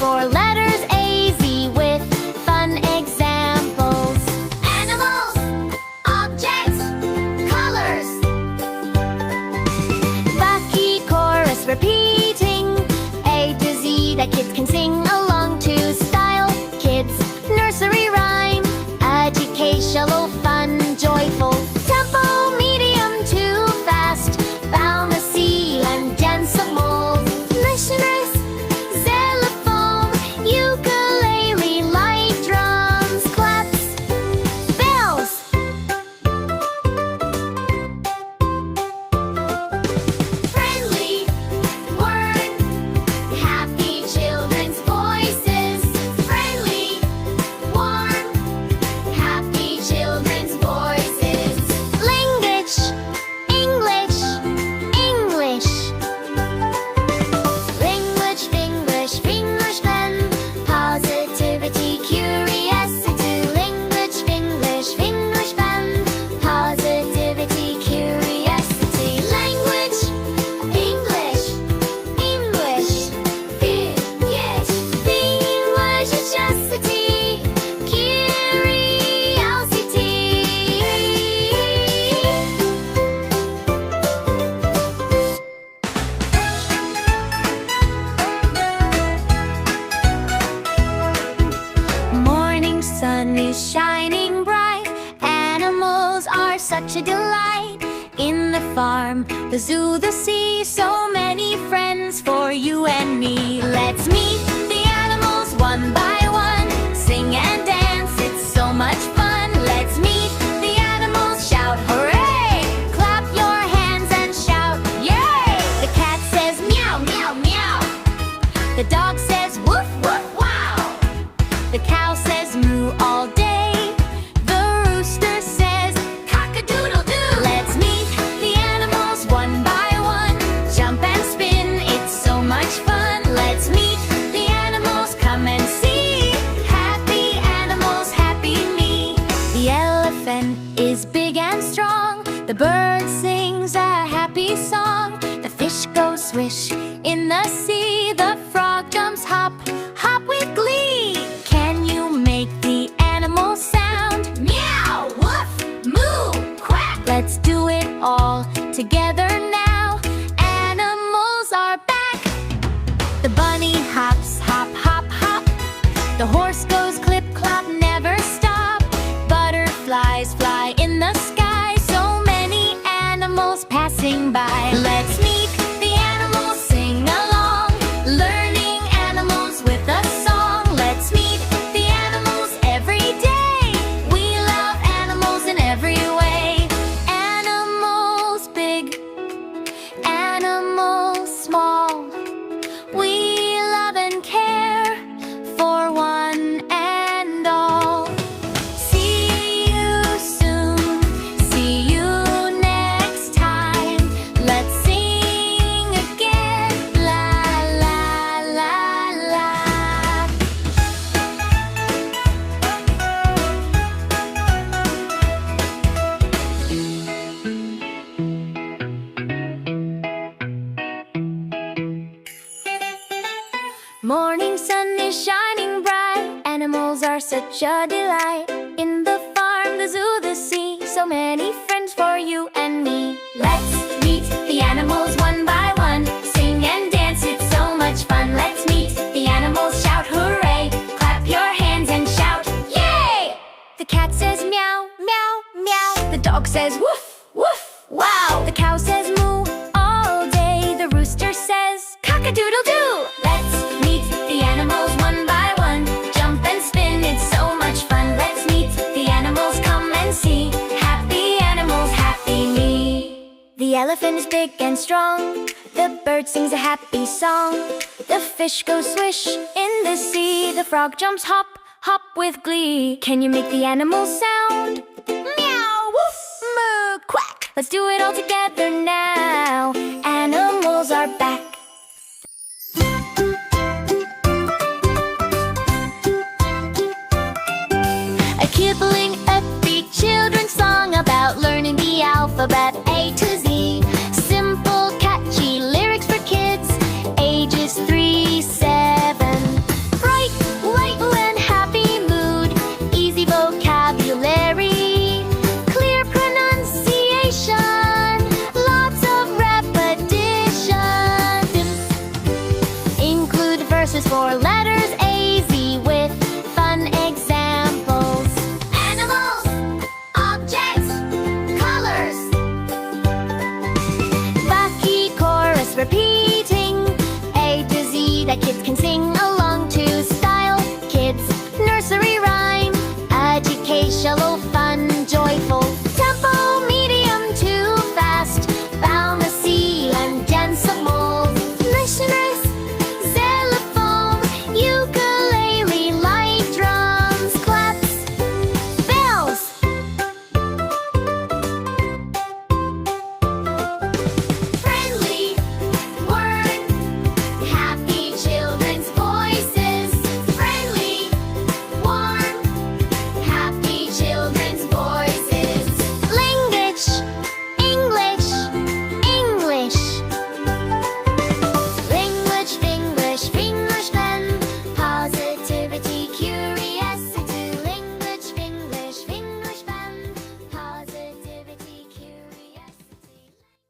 for letters A, Z with fun examples. Animals, objects, colors. Bucky chorus repeating A to Z that kids can sing along to. Style kids, nursery rhyme, educational, fun, joyful. Tempo medium to fast, bouncy and danceable. Listeners, xylophone, ukulele, light drums, claps, bells. Friendly, word, happy children's voices. Friendly, warm, happy children's voices. Language, English, English. Language, English, English then. Positivity, curiosity. Language, English, English then. Positivity, curiosity. Language, English, English, yes. Language, curiosity, curiosity. Morning sun is shining bright. Animals are such a delight. In the farm, the zoo, the sea, so many friends for you and me. Let's meet the animals one by one. Sing and dance, it's so much fun. Let's meet the animals, shout hooray! Clap your hands and shout yay! The cat says meow, meow, meow. The dog says woof, woof, wow. The cow says moo all day. The rooster says cock-a-doodle-doo. Let's meet the animals one by one. Jump and spin, it's so much fun. Let's meet the animals, come and see. Happy animals, happy me. The elephant is big and strong. The bird sings a happy song. The fish goes swish in the sea. The frog jumps hop, hop with glee. Can you make the animal sound? Meow, woof, moo, quack. Let's do it all together now. Animals are back. The bunny hops, hop, hop, hop. The horse goes clip, clop, never stop. Butterflies fly in the sky. So many animals passing by. Let's meet the animals, sing along. Learning animals with a song. Let's meet the animals every day. We love animals in every way. Animals big, animals small. We love and care for one and all. See you soon, see you next time. Let's sing again, la la la la. Morning sun is shining bright. Animals are such a delight. In the farm, the zoo, the sea, so many friends for you and me. Let's meet the animals one by one. Sing and dance, it's so much fun. Let's meet the animals, shout hooray! Clap your hands and shout yay! The cat says meow, meow, meow. The dog says woof, woof, wow. The cow says moo all day. The rooster says cock-a-doodle-doo. Let's meet the animals one by one. Jump and spin, it's so much fun. Let's meet the animals, come and see. Happy animals, happy me. The elephant is big and strong. The bird sings a happy song. The fish goes swish in the sea. The frog jumps hop, hop with glee. Can you make the animals sound? Meow, woof, moo, quack. Let's do it all together now. Animals are back. A Kipling upbeat children's song about learning the alphabet A to Z. Simple, catchy lyrics for kids ages 3, 7. is for letters A, Z with fun examples. Animals, objects, colors. Bucky chorus repeating A to Z that kids can sing along.